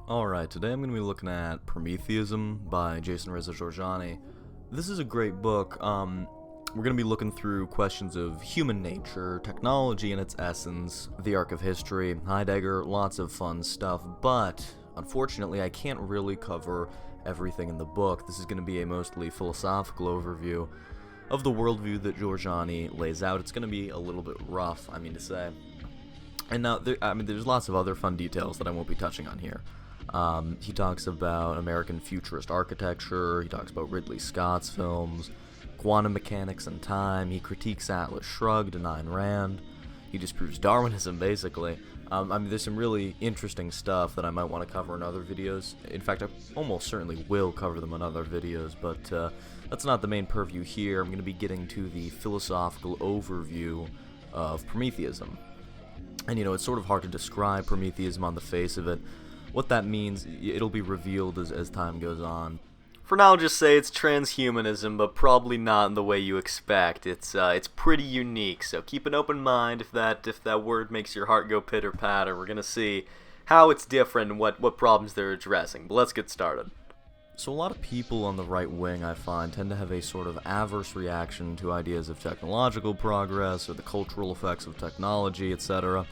Alright, today I'm going to be looking at Prometheism by Jason Jorjani. This is a great book. We're going to be looking through questions of human nature, technology in its essence, the arc of history, Heidegger, lots of fun stuff, but unfortunately I can't really cover everything in the book. This is going to be a mostly philosophical overview of the worldview that Jorjani lays out. It's going to be a little bit rough, to say. And now, there's lots of other fun details that I won't be touching on here. He talks about American futurist architecture, he talks about Ridley Scott's films, quantum mechanics and time, he critiques Atlas Shrugged and Ayn Rand, he disproves Darwinism, basically. There's some really interesting stuff that I might want to cover in other videos. In fact, I almost certainly will cover them in other videos, but that's not the main purview here. I'm going to be getting to the philosophical overview of Prometheism. And, it's sort of hard to describe Prometheism on the face of it. What that means, it'll be revealed as time goes on. For now, I'll just say it's transhumanism, but probably not in the way you expect. It's pretty unique, so keep an open mind if that word makes your heart go pitter-patter. We're gonna see how it's different and what problems they're addressing, but let's get started. So a lot of people on the right wing, I find, tend to have a sort of adverse reaction to ideas of technological progress or the cultural effects of technology, etc.,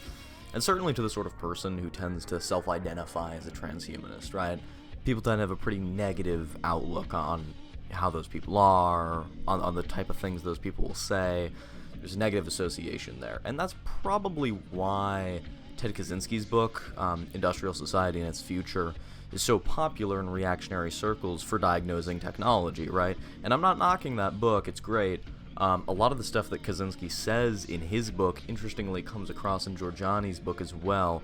and certainly to the sort of person who tends to self-identify as a transhumanist, right? People tend to have a pretty negative outlook on how those people are, on the type of things those people will say. There's a negative association there. And that's probably why Ted Kaczynski's book, Industrial Society and Its Future, is so popular in reactionary circles for diagnosing technology, right? And I'm not knocking that book, it's great. A lot of the stuff that Kaczynski says in his book, interestingly, comes across in Jorjani's book as well,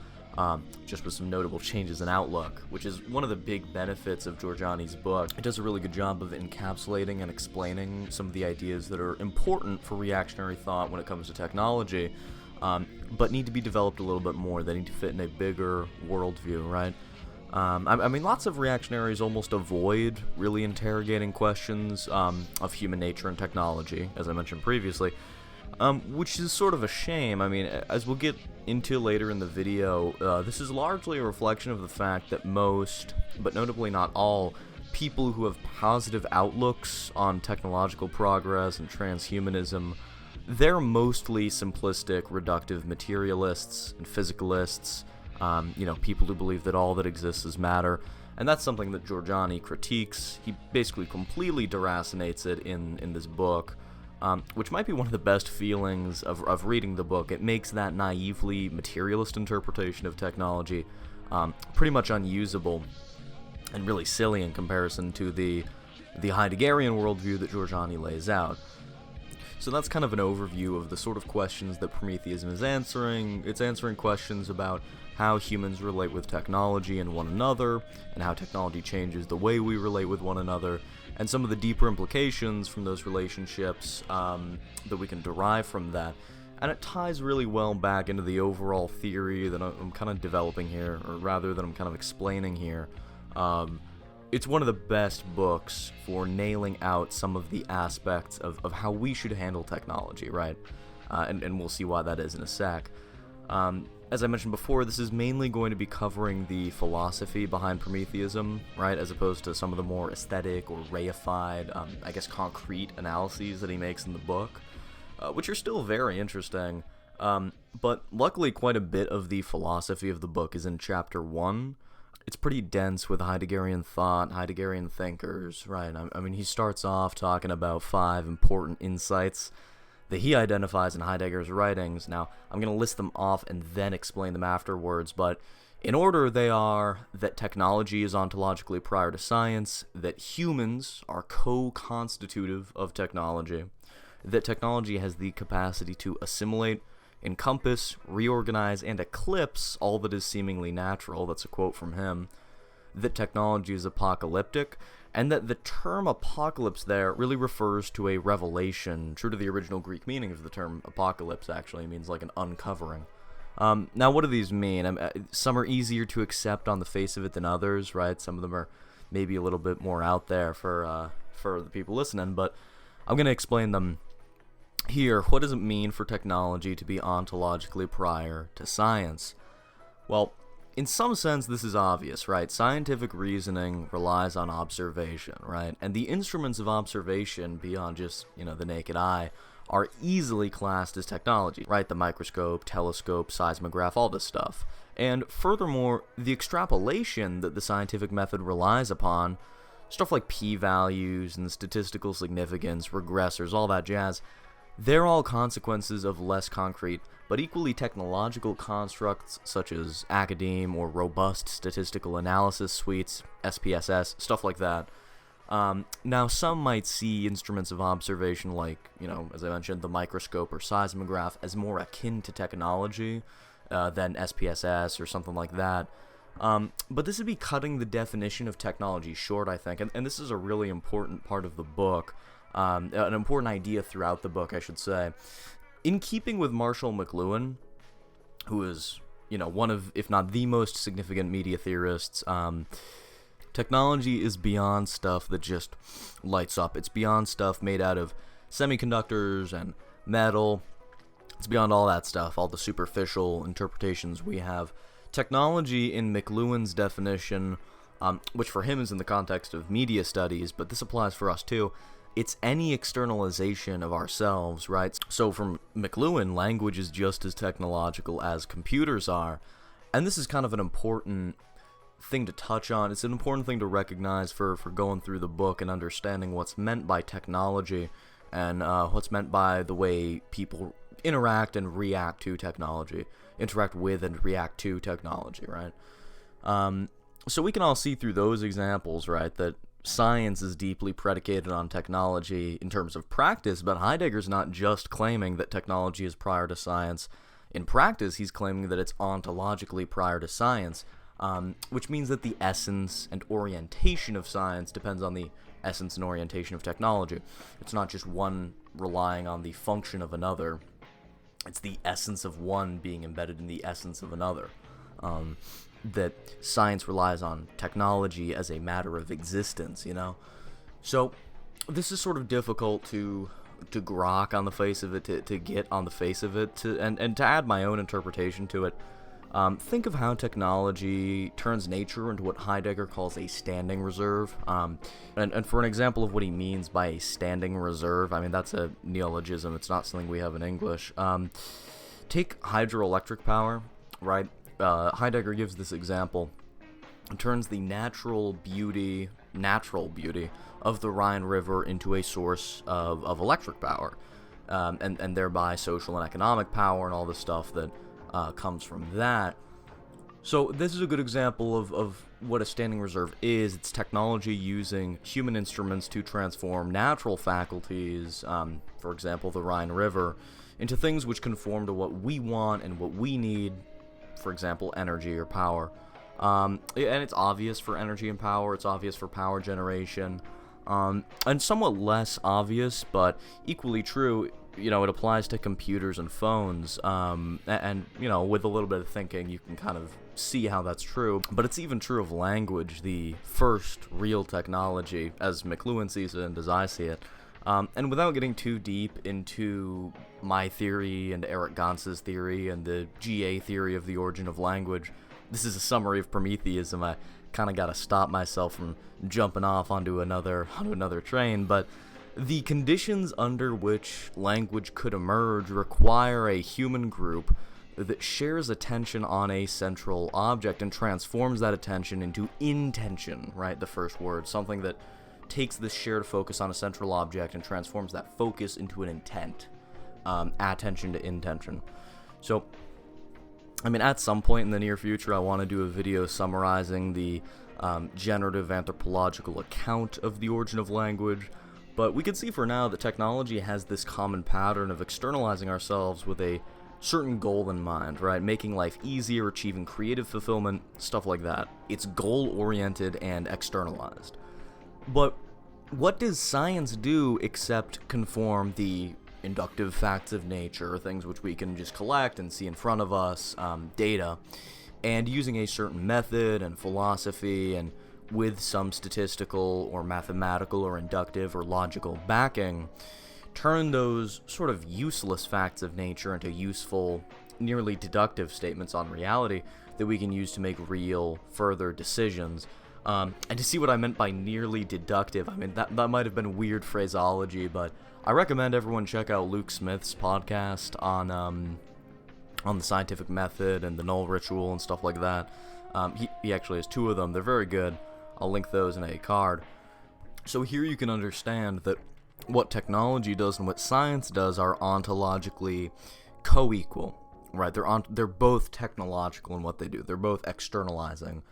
just with some notable changes in outlook, which is one of the big benefits of Jorjani's book. It does a really good job of encapsulating and explaining some of the ideas that are important for reactionary thought when it comes to technology, but need to be developed a little bit more. They need to fit in a bigger worldview, right? Lots of reactionaries almost avoid really interrogating questions of human nature and technology, as I mentioned previously, which is sort of a shame. As we'll get into later in the video, this is largely a reflection of the fact that most, but notably not all, people who have positive outlooks on technological progress and transhumanism, they're mostly simplistic, reductive materialists and physicalists. People who believe that all that exists is matter, and that's something that Jorjani critiques. He basically completely deracinates it in this book, which might be one of the best feelings of reading the book. It makes that naively materialist interpretation of technology pretty much unusable and really silly in comparison to the Heideggerian worldview that Jorjani lays out. So that's kind of an overview of the sort of questions that Prometheism is answering. It's answering questions about how humans relate with technology and one another, and how technology changes the way we relate with one another, and some of the deeper implications from those relationships that we can derive from that. And it ties really well back into the overall theory that I'm kind of developing here, or rather that I'm kind of explaining here. It's one of the best books for nailing out some of the aspects of how we should handle technology, right? And we'll see why that is in a sec. As I mentioned before, this is mainly going to be covering the philosophy behind Prometheism, right, as opposed to some of the more aesthetic or reified, concrete analyses that he makes in the book, which are still very interesting. But luckily, quite a bit of the philosophy of the book is in Chapter 1. It's pretty dense with Heideggerian thought, Heideggerian thinkers, right? He starts off talking about 5 important insights that he identifies in Heidegger's writings. Now, I'm going to list them off and then explain them afterwards, but in order they are that technology is ontologically prior to science, that humans are co-constitutive of technology, that technology has the capacity to assimilate, encompass, reorganize, and eclipse all that is seemingly natural. That's a quote from him. That technology is apocalyptic, and that the term apocalypse there really refers to a revelation. True to the original Greek meaning of the term apocalypse, actually means like an uncovering. Now, what do these mean? Some are easier to accept on the face of it than others, right? Some of them are maybe a little bit more out there for the people listening, but I'm going to explain them here. What does it mean for technology to be ontologically prior to science? Well, in some sense, this is obvious, right? Scientific reasoning relies on observation, right? And the instruments of observation, beyond just, the naked eye, are easily classed as technology, right? The microscope, telescope, seismograph, all this stuff. And furthermore, the extrapolation that the scientific method relies upon, stuff like p-values and statistical significance, regressors, all that jazz, they're all consequences of less concrete but equally technological constructs such as academe or robust statistical analysis suites, SPSS, stuff like that. Now, some might see instruments of observation like, as I mentioned, the microscope or seismograph as more akin to technology than SPSS or something like that. But this would be cutting the definition of technology short, I think, and this is a really important part of the book, an important idea throughout the book, I should say. In keeping with Marshall McLuhan, who is, one of, if not the most significant media theorists, technology is beyond stuff that just lights up. It's beyond stuff made out of semiconductors and metal. It's beyond all that stuff, all the superficial interpretations we have. Technology, in McLuhan's definition, which for him is in the context of media studies, but this applies for us too, it's any externalization of ourselves, right? So from McLuhan, language is just as technological as computers are. And this is kind of an important thing to touch on. It's an important thing to recognize for going through the book and understanding what's meant by technology and what's meant by the way people interact and react to technology, interact with and react to technology, right? So we can all see through those examples, right, that science is deeply predicated on technology in terms of practice, but Heidegger's not just claiming that technology is prior to science. In practice, he's claiming that it's ontologically prior to science, which means that the essence and orientation of science depends on the essence and orientation of technology. It's not just one relying on the function of another. It's the essence of one being embedded in the essence of another. That science relies on technology as a matter of existence, So this is sort of difficult to grok on the face of it, to get on the face of it, and to add my own interpretation to it. Think of how technology turns nature into what Heidegger calls a standing reserve. And for an example of what he means by a standing reserve, I mean, that's a neologism. It's not something we have in English. Take hydroelectric power, right? Heidegger gives this example and turns the natural beauty of the Rhine River into a source of electric power, and thereby social and economic power and all the stuff that comes from that. So this is a good example of what a standing reserve is. It's technology using human instruments to transform natural faculties, for example, the Rhine River, into things which conform to what we want and what we need, for example, energy or power. And it's obvious for energy and power. It's obvious for power generation. And somewhat less obvious, but equally true, it applies to computers and phones. And with a little bit of thinking, you can kind of see how that's true. But it's even true of language, the first real technology, as McLuhan sees it and as I see it. And without getting too deep into my theory and Eric Gantz's theory and the GA theory of the origin of language, this is a summary of Prometheism. I kind of got to stop myself from jumping off onto another train, but the conditions under which language could emerge require a human group that shares attention on a central object and transforms that attention into intention, right? The first word, something that takes this shared focus on a central object and transforms that focus into an intent, attention to intention. So, I mean, at some point in the near future, I want to do a video summarizing the generative anthropological account of the origin of language, but we can see for now that technology has this common pattern of externalizing ourselves with a certain goal in mind, right? Making life easier, achieving creative fulfillment, stuff like that. It's goal-oriented and externalized. But what does science do except conform the inductive facts of nature, things which we can just collect and see in front of us, data, and using a certain method and philosophy and with some statistical or mathematical or inductive or logical backing, turn those sort of useless facts of nature into useful, nearly deductive statements on reality that we can use to make real further decisions. And to see what I meant by nearly deductive, I mean, that might have been weird phraseology, but I recommend everyone check out Luke Smith's podcast on the scientific method and the null ritual and stuff like that. He actually has 2 of them. They're very good. I'll link those in a card. So here you can understand that what technology does and what science does are ontologically co-equal, right? They're both technological in what they do. They're both externalizing,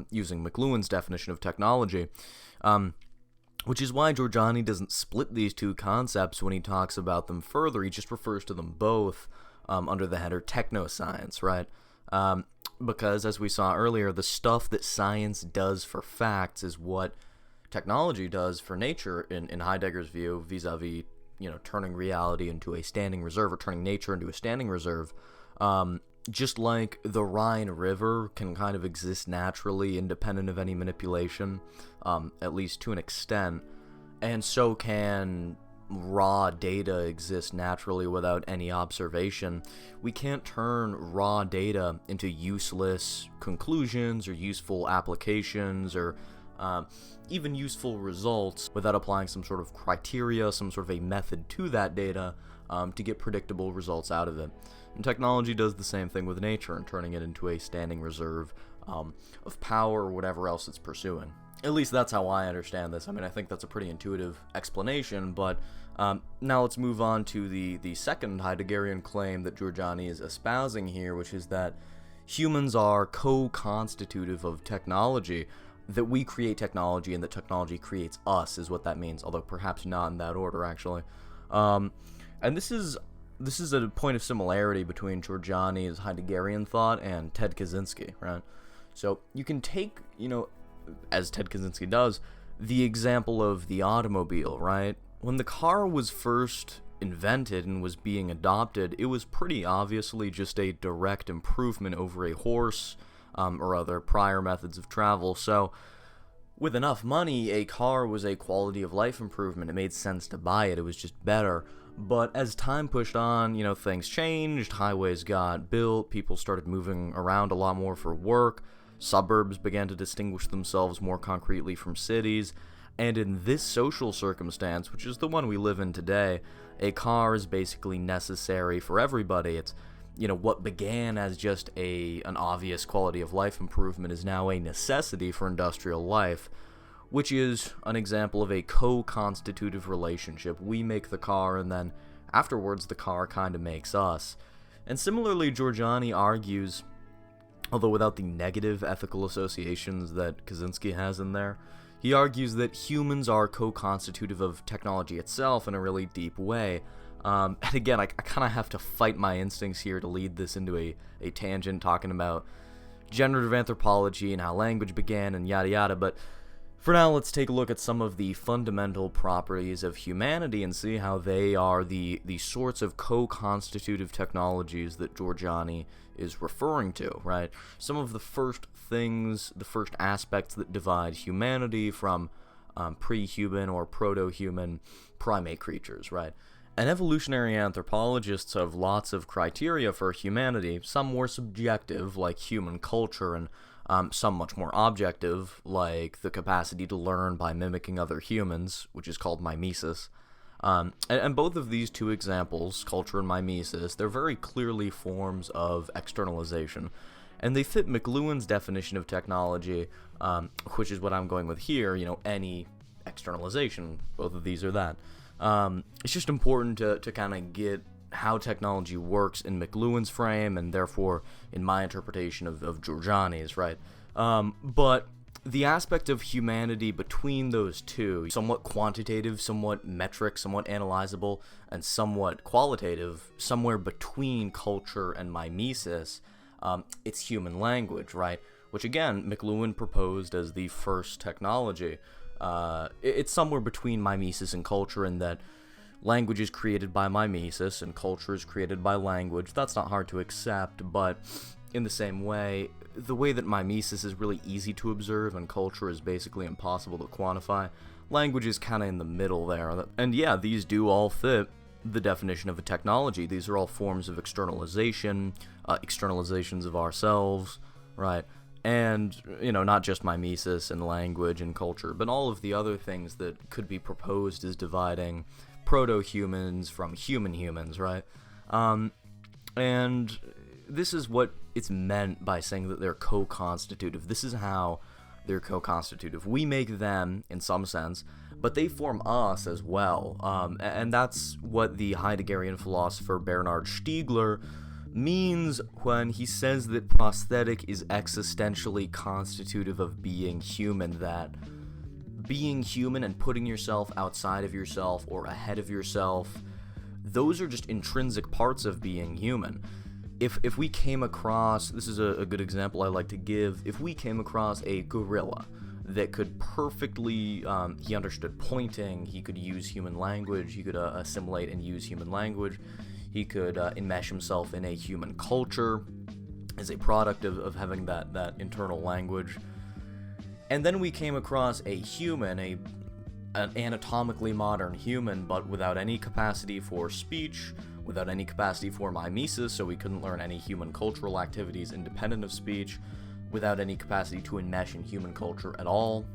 using McLuhan's definition of technology, which is why Jorjani doesn't split these 2 concepts when he talks about them further. He just refers to them both under the header technoscience, right? Because, as we saw earlier, the stuff that science does for facts is what technology does for nature, in Heidegger's view, vis-a-vis, turning reality into a standing reserve, or turning nature into a standing reserve. Just like the Rhine River can kind of exist naturally, independent of any manipulation, at least to an extent, and so can raw data exist naturally without any observation. We can't turn raw data into useless conclusions or useful applications or even useful results without applying some sort of criteria, some sort of a method to that data to get predictable results out of it. And technology does the same thing with nature and turning it into a standing reserve of power or whatever else it's pursuing. At least that's how I understand this. I mean, I think that's a pretty intuitive explanation, but now let's move on to the second Heideggerian claim that Jorjani is espousing here, which is that humans are co-constitutive of technology, that we create technology and that technology creates us is what that means, although perhaps not in that order, actually. And this is a point of similarity between Jorjani's Heideggerian thought and Ted Kaczynski, right? So you can take, as Ted Kaczynski does, the example of the automobile, right? When the car was first invented and was being adopted, it was pretty obviously just a direct improvement over a horse or other prior methods of travel. So with enough money, a car was a quality of life improvement. It made sense to buy it. It was just better. But as time pushed on, things changed. Highways got built. People started moving around a lot more for work. Suburbs began to distinguish themselves more concretely from cities. And in this social circumstance, which is the one we live in today, a car is basically necessary for everybody. It's, what began as just an obvious quality of life improvement is now a necessity for industrial life, which is an example of a co-constitutive relationship. We make the car, and then afterwards the car kind of makes us. And similarly, Jorjani argues, although without the negative ethical associations that Kaczynski has in there, he argues that humans are co-constitutive of technology itself in a really deep way. And again, I kind of have to fight my instincts here to lead this into a tangent talking about generative anthropology and how language began and yada yada, but for now, let's take a look at some of the fundamental properties of humanity and see how they are the sorts of co-constitutive technologies that Jorjani is referring to, right? Some of the first things, the first aspects that divide humanity from pre-human or proto-human primate creatures, right? And evolutionary anthropologists have lots of criteria for humanity, some more subjective, like human culture, and some much more objective, like the capacity to learn by mimicking other humans, which is called mimesis. And both of these 2 examples, culture and mimesis, they're very clearly forms of externalization. And they fit McLuhan's definition of technology, which is what I'm going with here, any externalization. Both of these are that. It's just important to kind of get how technology works in McLuhan's frame, and therefore in my interpretation of Jorjani's, right? But the aspect of humanity between those 2, somewhat quantitative, somewhat metric, somewhat analyzable, and somewhat qualitative, somewhere between culture and mimesis, it's human language, right? Which again, McLuhan proposed as the first technology. It's somewhere between mimesis and culture in that language is created by mimesis and culture is created by language. That's not hard to accept, but in the same way, the way that mimesis is really easy to observe and culture is basically impossible to quantify, language is kind of in the middle there. And yeah, these do all fit the definition of a technology. These are all forms of externalization, externalizations of ourselves, right? And, not just mimesis and language and culture, but all of the other things that could be proposed as dividing proto-humans from human humans, right? And this is what it's meant by saying that they're co-constitutive. This is how they're co-constitutive. We make them, in some sense, but they form us as well. And that's what the Heideggerian philosopher Bernhard Stiegler means when he says that prosthetic is existentially constitutive of being human, that being human and putting yourself outside of yourself or ahead of yourself, those are just intrinsic parts of being human. If we came across, this is a good example I like to give, if we came across a gorilla that could perfectly, he understood pointing, he could use human language, he could assimilate and use human language, he could enmesh himself in a human culture as a product of having that internal language. And then we came across a human, an anatomically modern human, but without any capacity for speech, without any capacity for mimesis, so we couldn't learn any human cultural activities independent of speech, without any capacity to enmesh in human culture at all.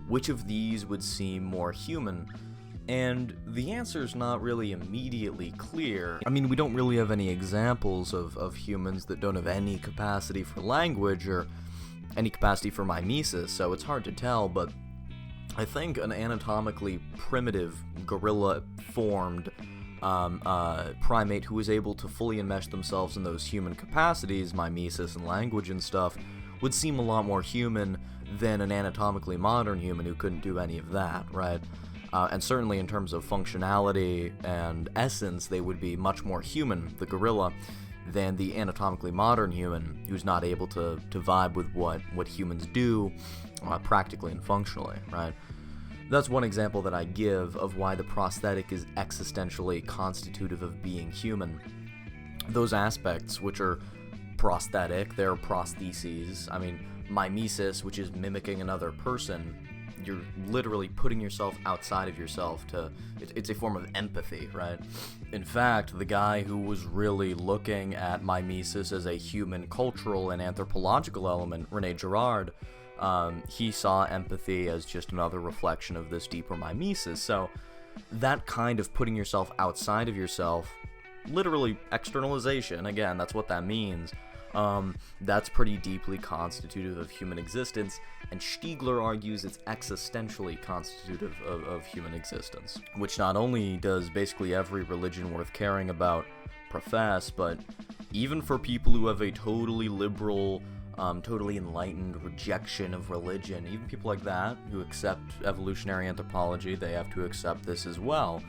Which of these would seem more human? And the answer is not really immediately clear. I mean, we don't really have any examples of humans that don't have any capacity for language or any capacity for mimesis, so it's hard to tell, but I think an anatomically primitive, gorilla-formed primate who is able to fully enmesh themselves in those human capacities, mimesis and language and stuff, would seem a lot more human than an anatomically modern human who couldn't do any of that, right? And certainly in terms of functionality and essence, they would be much more human, the gorilla, than the anatomically modern human who's not able to vibe with what humans do practically and functionally, right? That's one example that I give of why the prosthetic is existentially constitutive of being human. Those aspects, which are prosthetic, they're prostheses. I mean, mimesis, which is mimicking another person, you're literally putting yourself outside of yourself it's a form of empathy, right? In fact, the guy who was really looking at mimesis as a human cultural and anthropological element, René Girard, he saw empathy as just another reflection of this deeper mimesis. So that kind of putting yourself outside of yourself, literally externalization, again, that's what that means. That's pretty deeply constitutive of human existence, and Stiegler argues it's existentially constitutive of human existence, which not only does basically every religion worth caring about profess, but even for people who have a totally liberal, totally enlightened rejection of religion, even people like that who accept evolutionary anthropology, they have to accept this as well.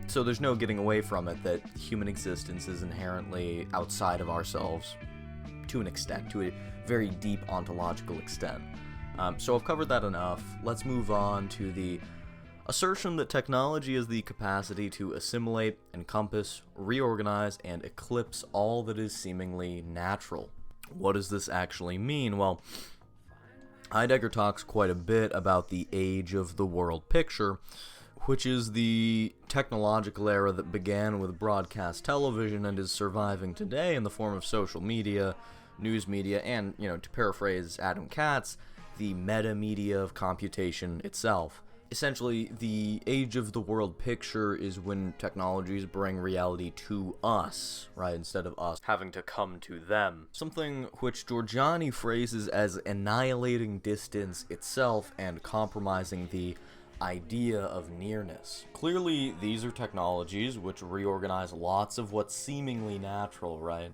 So there's no getting away from it that human existence is inherently outside of ourselves to an extent, to a very deep ontological extent. So I've covered that enough. Let's move on to the assertion that technology has the capacity to assimilate, encompass, reorganize, and eclipse all that is seemingly natural. What does this actually mean? Well, Heidegger talks quite a bit about the age of the world picture, which is the technological era that began with broadcast television and is surviving today in the form of social media, news media, and, to paraphrase Adam Katz, the meta-media of computation itself. Essentially, the age of the world picture is when technologies bring reality to us, right, instead of us having to come to them. Something which Jorjani phrases as annihilating distance itself and compromising the idea of nearness. Clearly, these are technologies which reorganize lots of what's seemingly natural, right?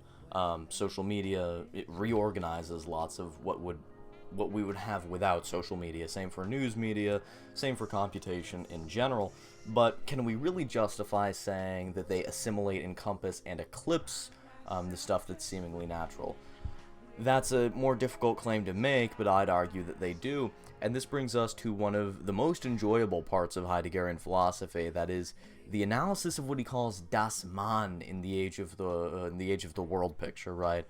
Social media, it reorganizes lots of what we would have without social media. Same for news media, same for computation in general. But can we really justify saying that they assimilate, encompass, and eclipse the stuff that's seemingly natural? That's a more difficult claim to make, but I'd argue that they do. And this brings us to one of the most enjoyable parts of Heideggerian philosophy, that is the analysis of what he calls das Mann in the age of the world picture, right?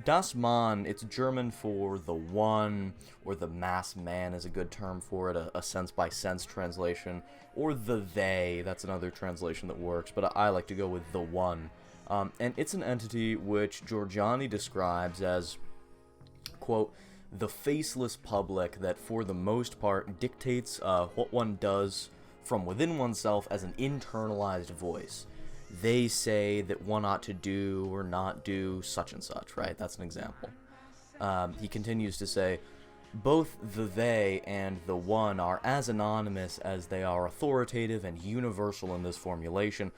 Das Mann, it's German for the one, or the mass man is a good term for it, a sense-by-sense translation, or the they, that's another translation that works, but I like to go with the one. And it's an entity which Jorjani describes as, quote, the faceless public that for the most part dictates what one does from within oneself as an internalized voice. They say that one ought to do or not do such and such, right? That's an example. He continues to say, both the they and the one are as anonymous as they are authoritative and universal in this formulation,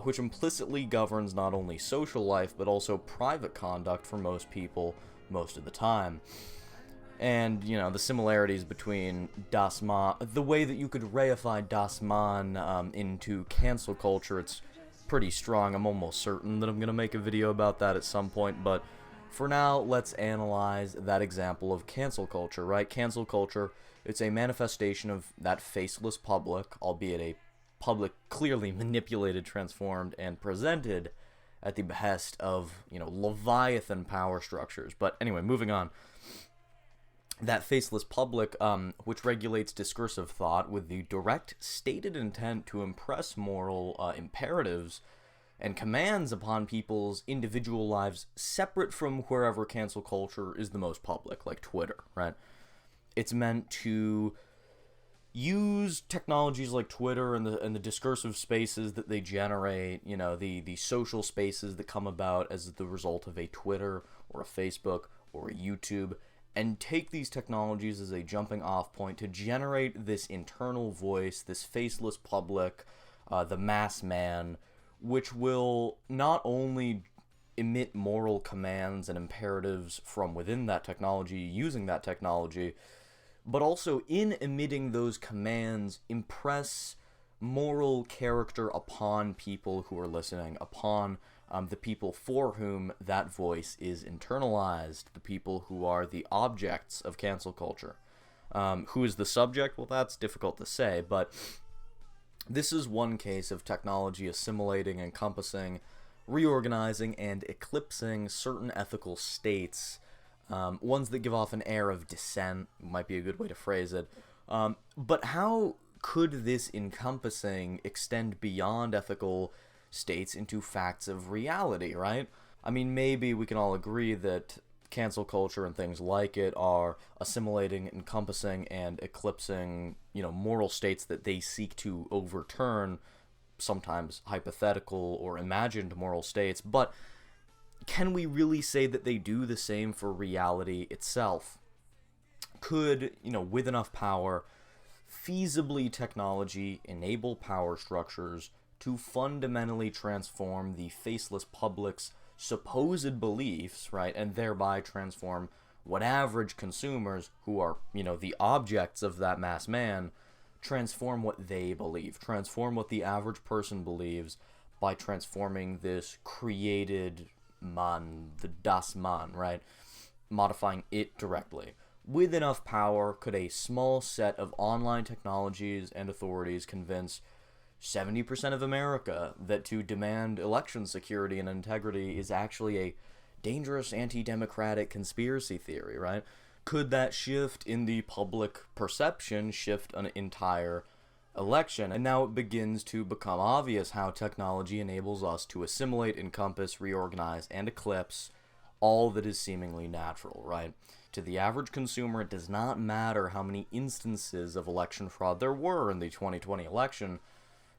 which implicitly governs not only social life but also private conduct for most people most of the time. And, you know, the similarities between Das Man, the way that you could reify Das Man into cancel culture, it's pretty strong. I'm almost certain that I'm going to make a video about that at some point, but for now, let's analyze that example of cancel culture, right? Cancel culture, it's a manifestation of that faceless public, albeit a public clearly manipulated, transformed, and presented at the behest of, you know, Leviathan power structures. But anyway, moving on. That faceless public, which regulates discursive thought with the direct stated intent to impress moral imperatives and commands upon people's individual lives separate from wherever cancel culture is the most public, like Twitter, right? It's meant to use technologies like Twitter and the discursive spaces that they generate, you know, the social spaces that come about as the result of a Twitter or a Facebook or a YouTube, and take these technologies as a jumping off point to generate this internal voice, this faceless public, the mass man, which will not only emit moral commands and imperatives from within that technology, using that technology, but also in emitting those commands, impress moral character upon people who are listening, upon the people for whom that voice is internalized, the people who are the objects of cancel culture. Who is the subject? Well, that's difficult to say, but this is one case of technology assimilating, encompassing, reorganizing, and eclipsing certain ethical states, ones that give off an air of dissent, might be a good way to phrase it. But how could this encompassing extend beyond ethical states into facts of reality, right? I mean, maybe we can all agree that cancel culture and things like it are assimilating, encompassing, and eclipsing, you know, moral states that they seek to overturn, sometimes hypothetical or imagined moral states, but can we really say that they do the same for reality itself? Could, you know, with enough power, feasibly technology enable power structures to fundamentally transform the faceless public's supposed beliefs, right, and thereby transform what average consumers, who are, you know, the objects of that mass man, transform what they believe, transform what the average person believes by transforming this created man, the Das Man, right, modifying it directly. With enough power, could a small set of online technologies and authorities convince 70% of America that to demand election security and integrity is actually a dangerous anti-democratic conspiracy theory, right? Could that shift in the public perception shift an entire election? And now it begins to become obvious how technology enables us to assimilate, encompass, reorganize, and eclipse all that is seemingly natural, right? To the average consumer, it does not matter how many instances of election fraud there were in the 2020 election.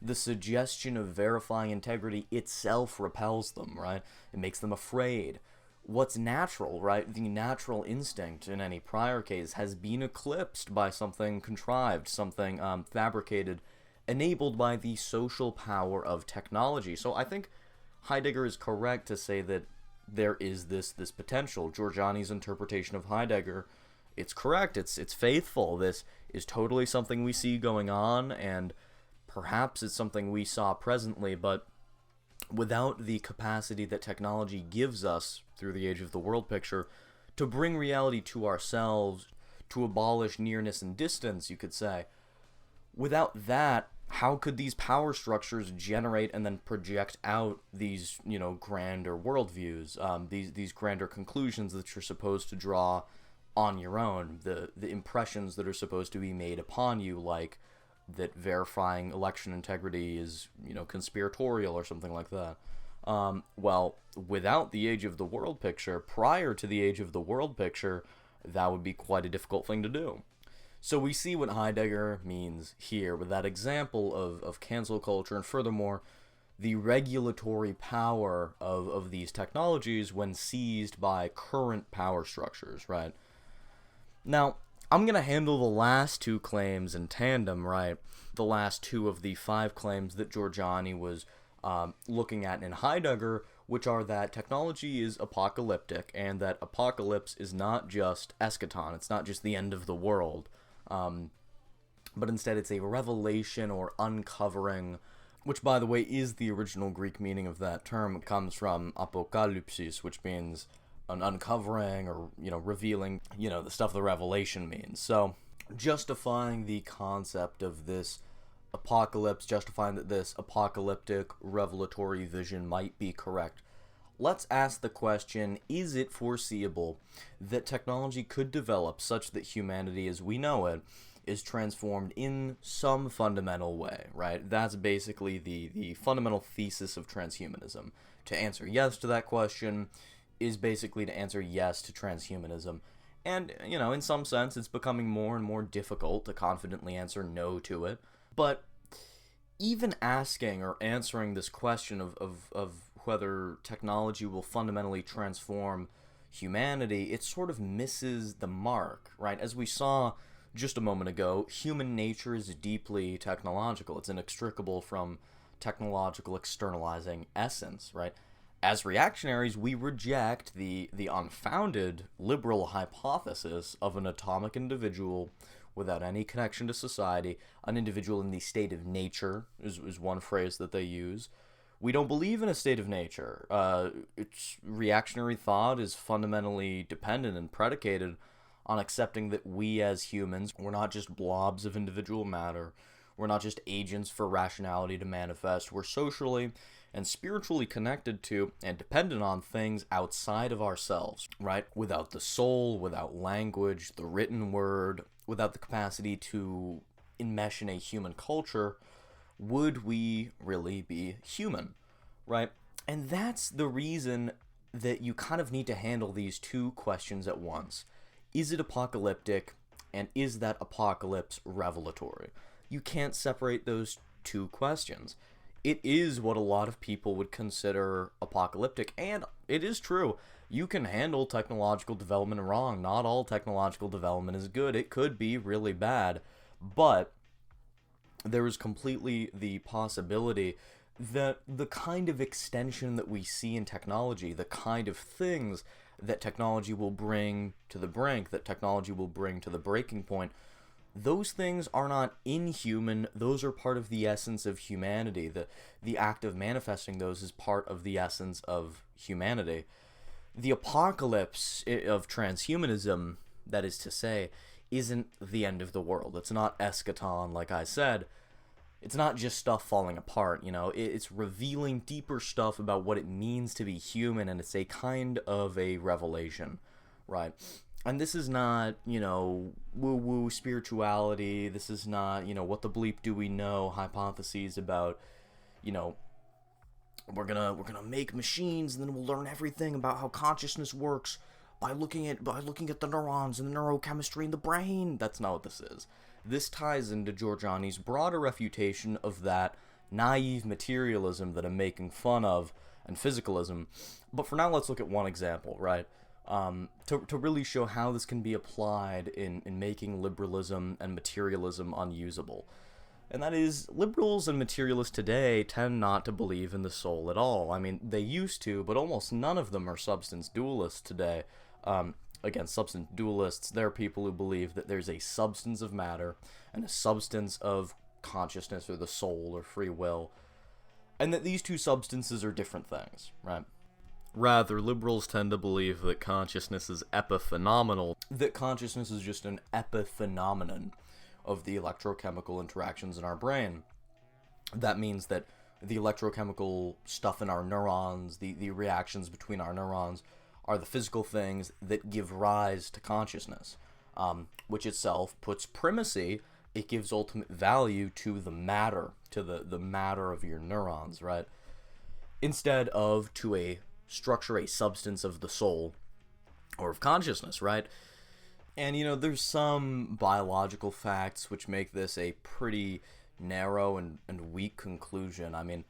The suggestion of verifying integrity itself repels them, right? It makes them afraid. What's natural, right? The natural instinct in any prior case has been eclipsed by something contrived, something fabricated, enabled by the social power of technology. So I think Heidegger is correct to say that there is this potential. Jorjani's interpretation of Heidegger, it's correct, it's faithful. This is totally something we see going on, and perhaps it's something we saw presently, but without the capacity that technology gives us through the age of the world picture to bring reality to ourselves, to abolish nearness and distance, you could say, without that, how could these power structures generate and then project out these, you know, grander worldviews, these grander conclusions that you're supposed to draw on your own, the impressions that are supposed to be made upon you, like that verifying election integrity is, you know, conspiratorial or something like that. Well, without the age of the world picture, prior to the age of the world picture, that would be quite a difficult thing to do. So we see what Heidegger means here with that example of cancel culture, and furthermore, the regulatory power of these technologies when seized by current power structures, right? Now, I'm going to handle the last two claims in tandem, right? The last two of the 5 claims that Jorjani was looking at in Heidegger, which are that technology is apocalyptic, and that apocalypse is not just eschaton, it's not just the end of the world, but instead it's a revelation or uncovering, which, by the way, is the original Greek meaning of that term. It comes from apokalypsis, which means an uncovering or, revealing, the stuff the revelation means. So, justifying the concept of this apocalypse, justifying that this apocalyptic revelatory vision might be correct, let's ask the question, is it foreseeable that technology could develop such that humanity as we know it is transformed in some fundamental way, right? That's basically the fundamental thesis of transhumanism. To answer yes to that question is basically to answer yes to transhumanism. And, in some sense, it's becoming more and more difficult to confidently answer no to it. But even asking or answering this question of whether technology will fundamentally transform humanity, it sort of misses the mark, right? As we saw just a moment ago, human nature is deeply technological. It's inextricable from technological externalizing essence, right? As reactionaries, we reject the unfounded liberal hypothesis of an atomic individual without any connection to society, an individual in the state of nature is one phrase that they use. We don't believe in a state of nature. It's reactionary thought is fundamentally dependent and predicated on accepting that we as humans, we're not just blobs of individual matter. We're not just agents for rationality to manifest. We're socially and spiritually connected to and dependent on things outside of ourselves, right? Without the soul, without language, the written word, without the capacity to enmesh in a human culture, would we really be human, right? And that's the reason that you kind of need to handle these two questions at once. Is it apocalyptic, and is that apocalypse revelatory? You can't separate those two questions. It is what a lot of people would consider apocalyptic, and it is true. You can handle technological development wrong. Not all technological development is good. It could be really bad, but there is completely the possibility that the kind of extension that we see in technology, the kind of things that technology will bring to the brink, that technology will bring to the breaking point, those things are not inhuman. Those are part of the essence of humanity. The act of manifesting those is part of the essence of humanity. The apocalypse of transhumanism, that is to say, isn't the end of the world. It's not eschaton, like I said. It's not just stuff falling apart, It's revealing deeper stuff about what it means to be human, and it's a kind of a revelation, right? And this is not, woo-woo spirituality. This is not, what the bleep do we know hypotheses about, we're gonna make machines and then we'll learn everything about how consciousness works by looking at the neurons and the neurochemistry in the brain. That's not what this is. This ties into Jorjani's broader refutation of that naive materialism that I'm making fun of and physicalism. But for now, let's look at one example, right? To really show how this can be applied in making liberalism and materialism unusable. And that is, liberals and materialists today tend not to believe in the soul at all. I mean, they used to, but almost none of them are substance dualists today. Again, substance dualists, they're people who believe that there's a substance of matter and a substance of consciousness or the soul or free will, and that these two substances are different things, right? Rather, liberals tend to believe that consciousness is epiphenomenal, that consciousness is just an epiphenomenon of the electrochemical interactions in our brain. That means that the electrochemical stuff in our neurons, the reactions between our neurons, are the physical things that give rise to consciousness, which itself puts primacy, it gives ultimate value to the matter, to the matter of your neurons, right? instead of to a structure, a substance of the soul or of consciousness, right? And, there's some biological facts which make this a pretty narrow and weak conclusion. I mean,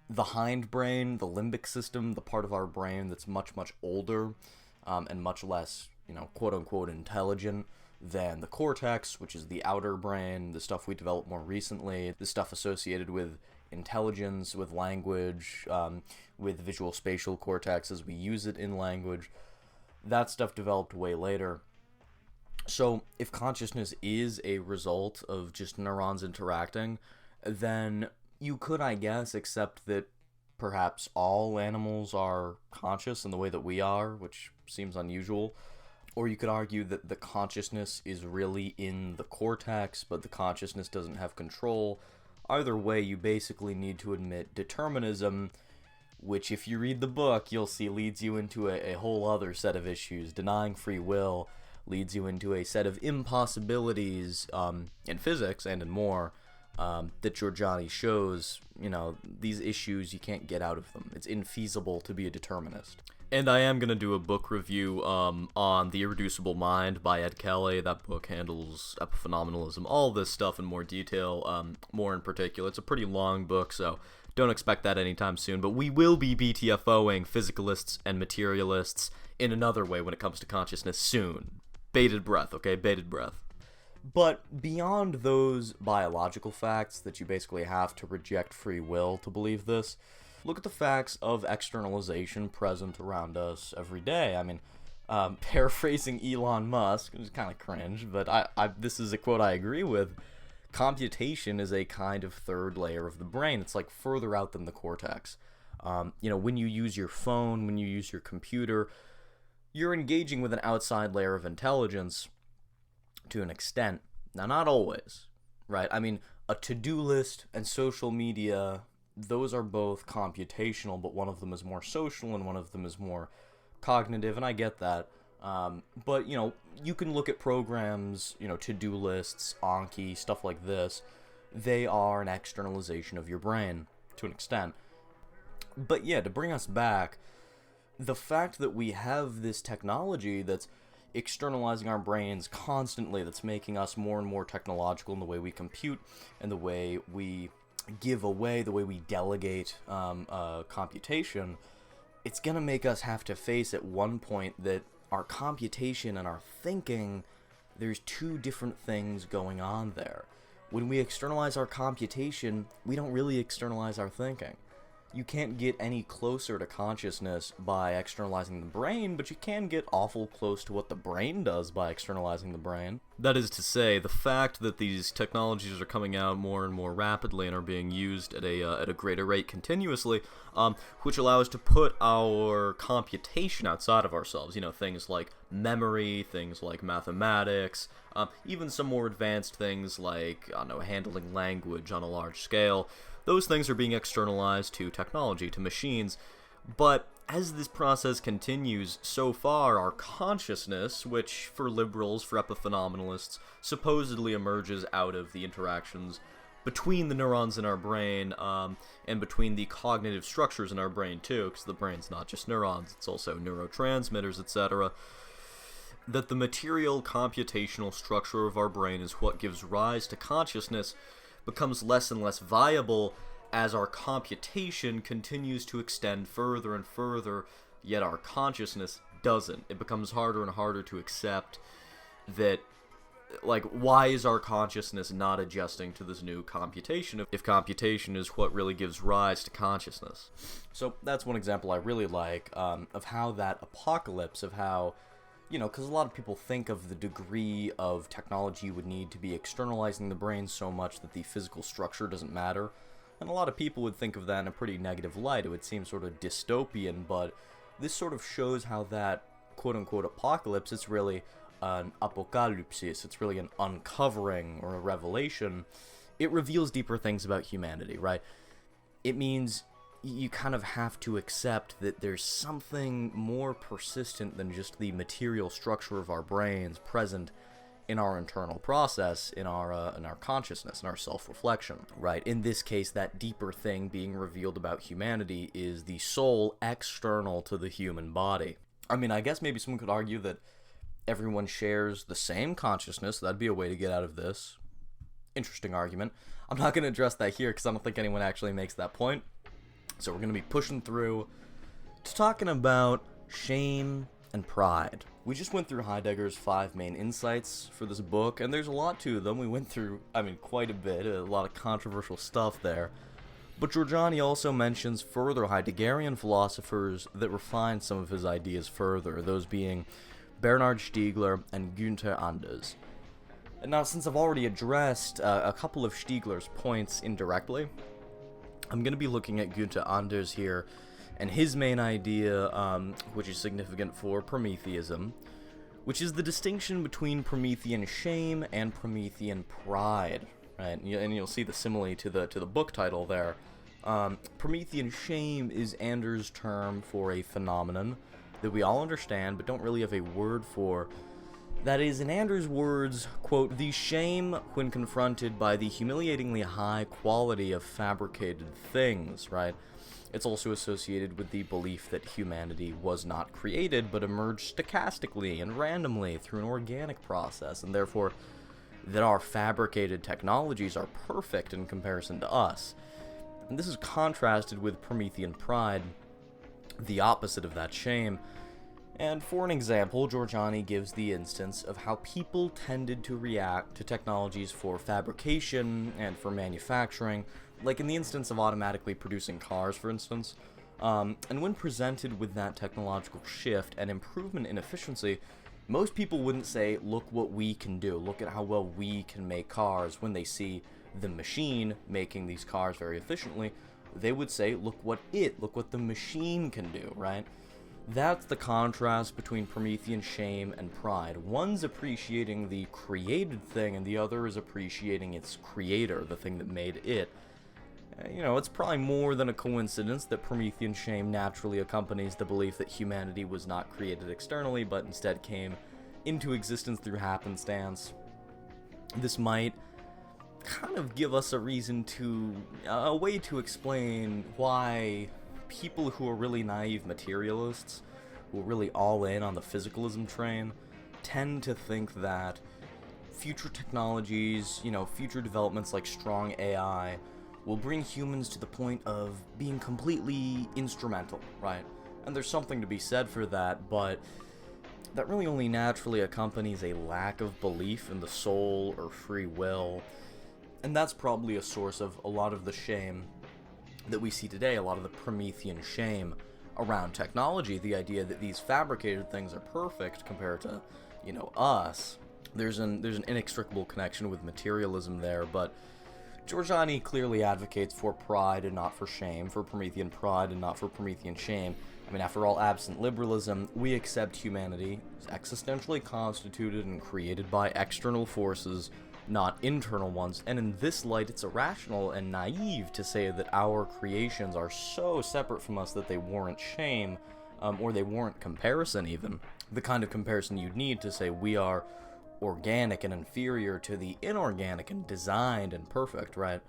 the hindbrain, the limbic system, the part of our brain that's much, much older and much less, quote-unquote intelligent than the cortex, which is the outer brain, the stuff we developed more recently, the stuff associated with intelligence, with language, with visual spatial cortex as we use it in language. That stuff developed way later. So if consciousness is a result of just neurons interacting, then you could, I guess, accept that perhaps all animals are conscious in the way that we are, which seems unusual. Or you could argue that the consciousness is really in the cortex, but the consciousness doesn't have control. Either way, you basically need to admit determinism, which if you read the book, you'll see leads you into a whole other set of issues. Denying free will leads you into a set of impossibilities in physics and in more that Jorjani shows, these issues, you can't get out of them. It's infeasible to be a determinist. And I am going to do a book review on The Irreducible Mind by Ed Kelly. That book handles epiphenomenalism, all this stuff in more detail, more in particular. It's a pretty long book, so don't expect that anytime soon. But we will be BTFOing physicalists and materialists in another way when it comes to consciousness soon. Bated breath, okay? Bated breath. But beyond those biological facts that you basically have to reject free will to believe this, look at the facts of externalization present around us every day. I mean, paraphrasing Elon Musk, which is kind of cringe, but this is a quote I agree with. Computation is a kind of third layer of the brain. It's like further out than the cortex. When you use your phone, when you use your computer, you're engaging with an outside layer of intelligence to an extent. Now, not always, right? I mean, a to-do list and social media, those are both computational, but one of them is more social and one of them is more cognitive, and I get that. But, you can look at programs, to-do lists, Anki, stuff like this. They are an externalization of your brain, to an extent. But yeah, to bring us back, the fact that we have this technology that's externalizing our brains constantly, that's making us more and more technological in the way we compute and the way we give away, the way we delegate computation, it's going to make us have to face at one point that our computation and our thinking, there's two different things going on there. When we externalize our computation, we don't really externalize our thinking. You can't get any closer to consciousness by externalizing the brain, but you can get awful close to what the brain does by externalizing the brain. That is to say, the fact that these technologies are coming out more and more rapidly and are being used at a greater rate continuously, which allow us to put our computation outside of ourselves. Things like memory, things like mathematics, even some more advanced things like, handling language on a large scale. Those things are being externalized to technology, to machines, but as this process continues, so far our consciousness, which for liberals, for epiphenomenalists, supposedly emerges out of the interactions between the neurons in our brain and between the cognitive structures in our brain too, because the brain's not just neurons, it's also neurotransmitters, etc., that the material computational structure of our brain is what gives rise to consciousness, becomes less and less viable as our computation continues to extend further and further, yet our consciousness doesn't. It becomes harder and harder to accept that, why is our consciousness not adjusting to this new computation if computation is what really gives rise to consciousness? So that's one example I really like of how that apocalypse, of how, because a lot of people think of the degree of technology you would need to be externalizing the brain so much that the physical structure doesn't matter. And a lot of people would think of that in a pretty negative light. It would seem sort of dystopian, but this sort of shows how that quote-unquote apocalypse, it's really an apocalypsis, it's really an uncovering or a revelation. It reveals deeper things about humanity, right? It means you kind of have to accept that there's something more persistent than just the material structure of our brains present in our internal process, in our consciousness, in our self-reflection, right? In this case, that deeper thing being revealed about humanity is the soul external to the human body. I mean, I guess maybe someone could argue that everyone shares the same consciousness. That'd be a way to get out of this. Interesting argument. I'm not going to address that here because I don't think anyone actually makes that point. So we're going to be pushing through to talking about shame and pride. We just went through Heidegger's 5 main insights for this book, and there's a lot to them. We went through, quite a bit, a lot of controversial stuff there. But Jorjani also mentions further Heideggerian philosophers that refine some of his ideas further, those being Bernhard Stiegler and Günther Anders. And now, since I've already addressed a couple of Stiegler's points indirectly, I'm going to be looking at Günther Anders here, and his main idea, which is significant for Prometheism, which is the distinction between Promethean shame and Promethean pride, right? And you'll see the simile to the book title there. Promethean shame is Anders' term for a phenomenon that we all understand but don't really have a word for. That is, in Anders' words, quote, the shame when confronted by the humiliatingly high quality of fabricated things, right? It's also associated with the belief that humanity was not created, but emerged stochastically and randomly through an organic process, and therefore that our fabricated technologies are perfect in comparison to us. And this is contrasted with Promethean pride, the opposite of that shame. And for an example, Jorjani gives the instance of how people tended to react to technologies for fabrication and for manufacturing, like in the instance of automatically producing cars, for instance. And when presented with that technological shift and improvement in efficiency, most people wouldn't say, look what we can do, look at how well we can make cars. When they see the machine making these cars very efficiently, they would say, look what the machine can do, right? That's the contrast between Promethean shame and pride. One's appreciating the created thing, and the other is appreciating its creator, the thing that made it. It's probably more than a coincidence that Promethean shame naturally accompanies the belief that humanity was not created externally, but instead came into existence through happenstance. This might kind of give us a way to explain why people who are really naive materialists, who are really all in on the physicalism train, tend to think that future technologies, future developments like strong AI, will bring humans to the point of being completely instrumental, right? And there's something to be said for that, but that really only naturally accompanies a lack of belief in the soul or free will, and that's probably a source of a lot of the shame that we see today, a lot of the Promethean shame around technology, the idea that these fabricated things are perfect compared to, us. There's an inextricable connection with materialism there, but Jorjani clearly advocates for pride and not for shame, for Promethean pride and not for Promethean shame. After all, absent liberalism, we accept humanity as existentially constituted and created by external forces, not internal ones, and in this light it's irrational and naive to say that our creations are so separate from us that they warrant shame, or they warrant comparison even. The kind of comparison you'd need to say we are organic and inferior to the inorganic and designed and perfect, right?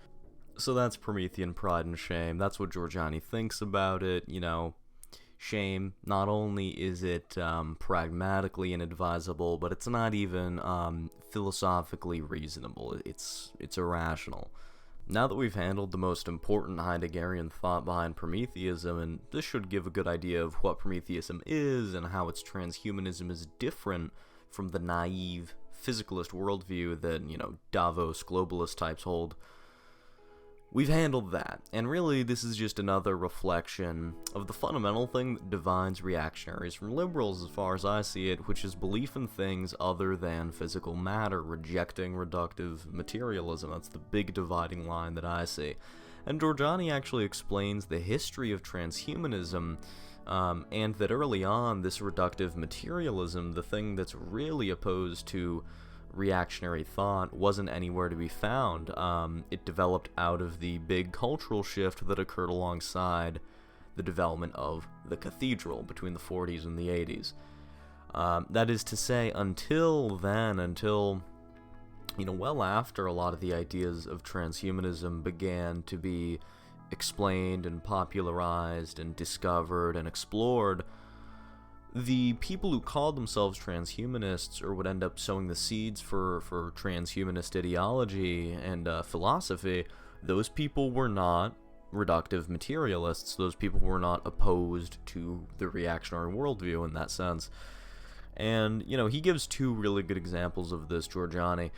So that's Promethean pride and shame. That's what Jorjani thinks about it. Shame, not only is it pragmatically inadvisable, but it's not even philosophically reasonable. It's irrational. Now that we've handled the most important Heideggerian thought behind Prometheism, and this should give a good idea of what Prometheism is and how its transhumanism is different from the naive physicalist worldview that, Davos globalist types hold, we've handled that, and really this is just another reflection of the fundamental thing that divides reactionaries from liberals as far as I see it, which is belief in things other than physical matter, rejecting reductive materialism. That's the big dividing line that I see. And Jorjani actually explains the history of transhumanism, and that early on this reductive materialism, the thing that's really opposed to reactionary thought, wasn't anywhere to be found. It developed out of the big cultural shift that occurred alongside the development of the cathedral between the 40s and the 80s. That is to say, until well after a lot of the ideas of transhumanism began to be explained and popularized and discovered and explored, the people who called themselves transhumanists, or would end up sowing the seeds for transhumanist ideology and philosophy, those people were not reductive materialists. Those people were not opposed to the reactionary worldview in that sense. And, he gives two really good examples of this, Jorjani.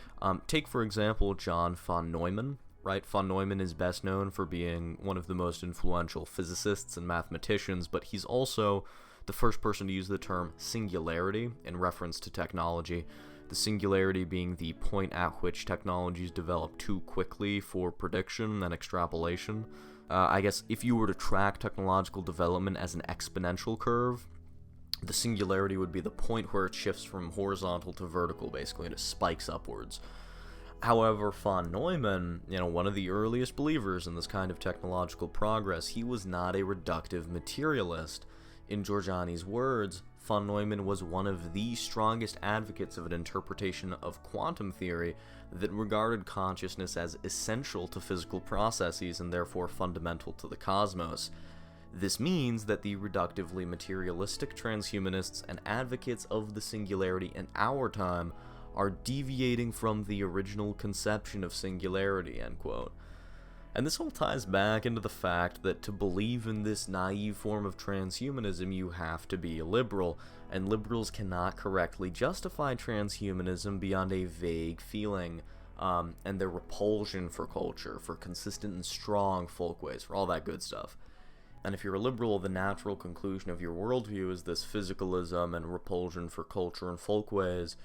Take, for example, John von Neumann, right? Von Neumann is best known for being one of the most influential physicists and mathematicians, but he's also the first person to use the term singularity in reference to technology. The singularity being the point at which technologies develop too quickly for prediction and extrapolation. I guess if you were to track technological development as an exponential curve, the singularity would be the point where it shifts from horizontal to vertical, basically, and it spikes upwards. However, von Neumann, one of the earliest believers in this kind of technological progress, he was not a reductive materialist. In Jorjani's words, von Neumann was one of the strongest advocates of an interpretation of quantum theory that regarded consciousness as essential to physical processes and therefore fundamental to the cosmos. This means that the reductively materialistic transhumanists and advocates of the singularity in our time are deviating from the original conception of singularity, end quote. And this all ties back into the fact that to believe in this naive form of transhumanism, you have to be a liberal, and liberals cannot correctly justify transhumanism beyond a vague feeling, and their repulsion for culture, for consistent and strong folkways, for all that good stuff. And if you're a liberal, the natural conclusion of your worldview is this physicalism and repulsion for culture and folkways,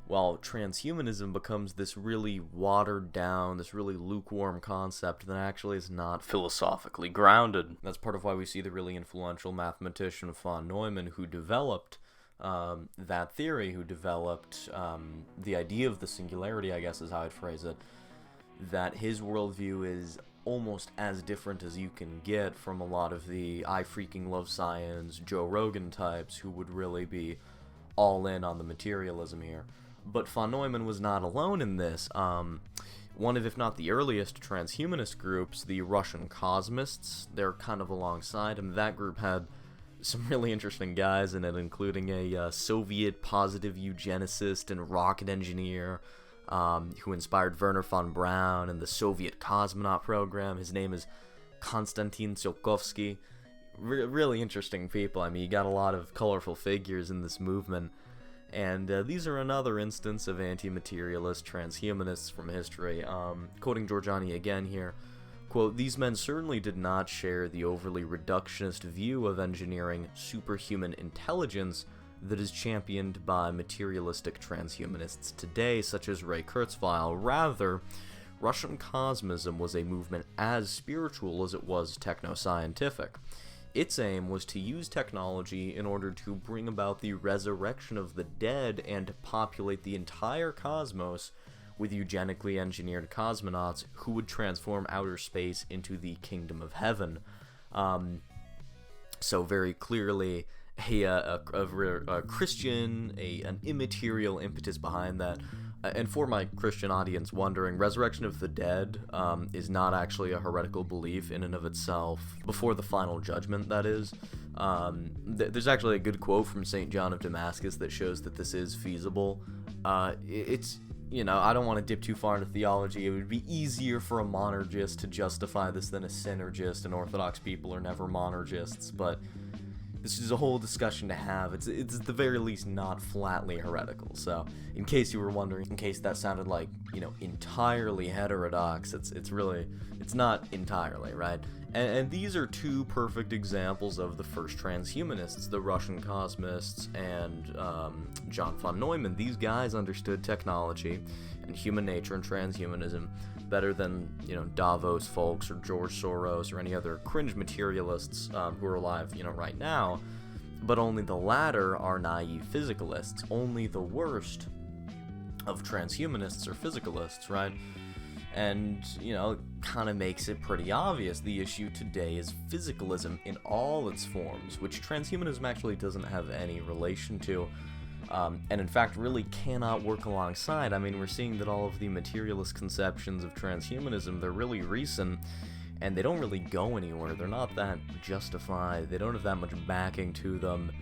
while transhumanism becomes this really watered down, this really lukewarm concept that actually is not philosophically grounded. That's part of why we see the really influential mathematician von Neumann, who developed that theory, who developed the idea of the singularity, I guess is how I'd phrase it, that his worldview is almost as different as you can get from a lot of the I freaking love science, Joe Rogan types who would really be all in on the materialism here. But von Neumann was not alone in this. One of, if not the earliest transhumanist groups, the Russian cosmists, they're kind of alongside him. That group had some really interesting guys in it, including a Soviet positive eugenicist and rocket engineer, who inspired Wernher von Braun and the Soviet cosmonaut program. His name is Konstantin Tsiolkovsky. Really interesting people. I mean, you got a lot of colorful figures in this movement. And these are another instance of anti-materialist transhumanists from history. Quoting Jorjani again here, quote, "These men certainly did not share the overly reductionist view of engineering superhuman intelligence that is championed by materialistic transhumanists today, such as Ray Kurzweil. Rather, Russian cosmism was a movement as spiritual as it was techno-scientific. Its aim was to use technology in order to bring about the resurrection of the dead and to populate the entire cosmos with eugenically engineered cosmonauts who would transform outer space into the kingdom of heaven." So very clearly a Christian, an immaterial impetus behind that. And for my Christian audience wondering, resurrection of the dead is not actually a heretical belief in and of itself. Before the final judgment, that is. There's actually a good quote from St. John of Damascus that shows that this is feasible. It's, I don't want to dip too far into theology. It would be easier for a monergist to justify this than a synergist, and Orthodox people are never monergists, but this is a whole discussion to have. It's at the very least not flatly heretical. So, in case you were wondering, in case that sounded like, entirely heterodox, it's not entirely, right? And these are two perfect examples of the first transhumanists, the Russian cosmists and John von Neumann. These guys understood technology and human nature and transhumanism better than, Davos folks or George Soros or any other cringe materialists who are alive, right now. But only the latter are naive physicalists. Only the worst of transhumanists are physicalists, right? And, kind of makes it pretty obvious the issue today is physicalism in all its forms, which transhumanism actually doesn't have any relation to. and in fact really cannot work alongside. I mean, we're seeing that all of the materialist conceptions of transhumanism, they're really recent, and they don't really go anywhere. They're not that justified. They don't have that much backing to them.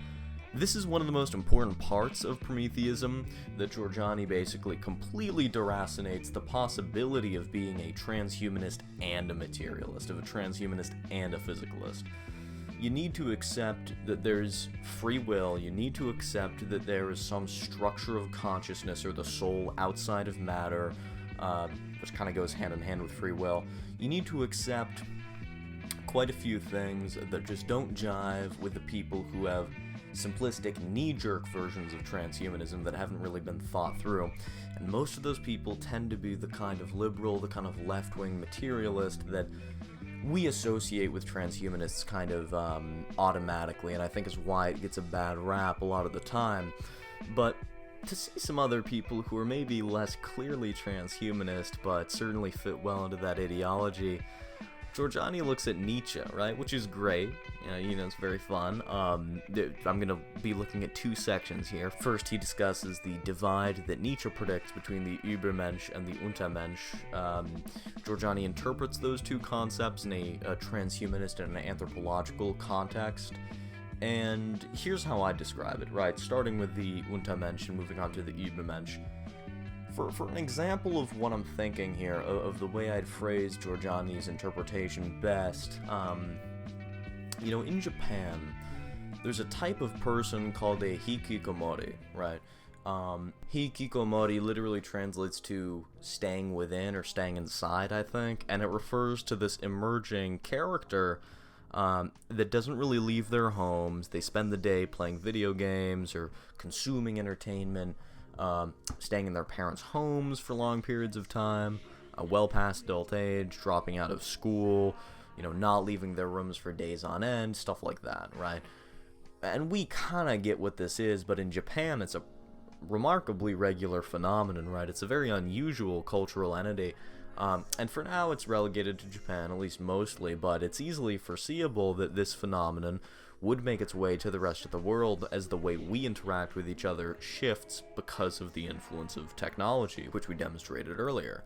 This is one of the most important parts of Prometheism, that Jorjani basically completely deracinates the possibility of being a transhumanist and a materialist, of a transhumanist and a physicalist. You need to accept that there's free will, you need to accept that there is some structure of consciousness or the soul outside of matter, which kind of goes hand in hand with free will. You need to accept quite a few things that just don't jive with the people who have simplistic, knee-jerk versions of transhumanism that haven't really been thought through. And most of those people tend to be the kind of liberal, the kind of left-wing materialist that we associate with transhumanists kind of automatically, and I think is why it gets a bad rap a lot of the time. But to see some other people who are maybe less clearly transhumanist, but certainly fit well into that ideology, Jorjani looks at Nietzsche, right, which is great. It's very fun. I'm going to be looking at two sections here. First, he discusses the divide that Nietzsche predicts between the Übermensch and the Untermensch. Jorjani interprets those two concepts in a transhumanist and an anthropological context. And here's how I describe it, right, starting with the Untermensch and moving on to the Übermensch. For an example of what I'm thinking here, of the way I'd phrase Jorjani's interpretation best, in Japan, there's a type of person called a Hikikomori, right? Hikikomori literally translates to staying within or staying inside, I think, and it refers to this emerging character that doesn't really leave their homes. They spend the day playing video games or consuming entertainment, staying in their parents' homes for long periods of time, well past adult age, dropping out of school, not leaving their rooms for days on end, stuff like that, right? And we kind of get what this is, but in Japan it's a remarkably regular phenomenon, right? It's a very unusual cultural entity, and for now it's relegated to Japan, at least mostly, but it's easily foreseeable that this phenomenon would make its way to the rest of the world as the way we interact with each other shifts because of the influence of technology, which we demonstrated earlier.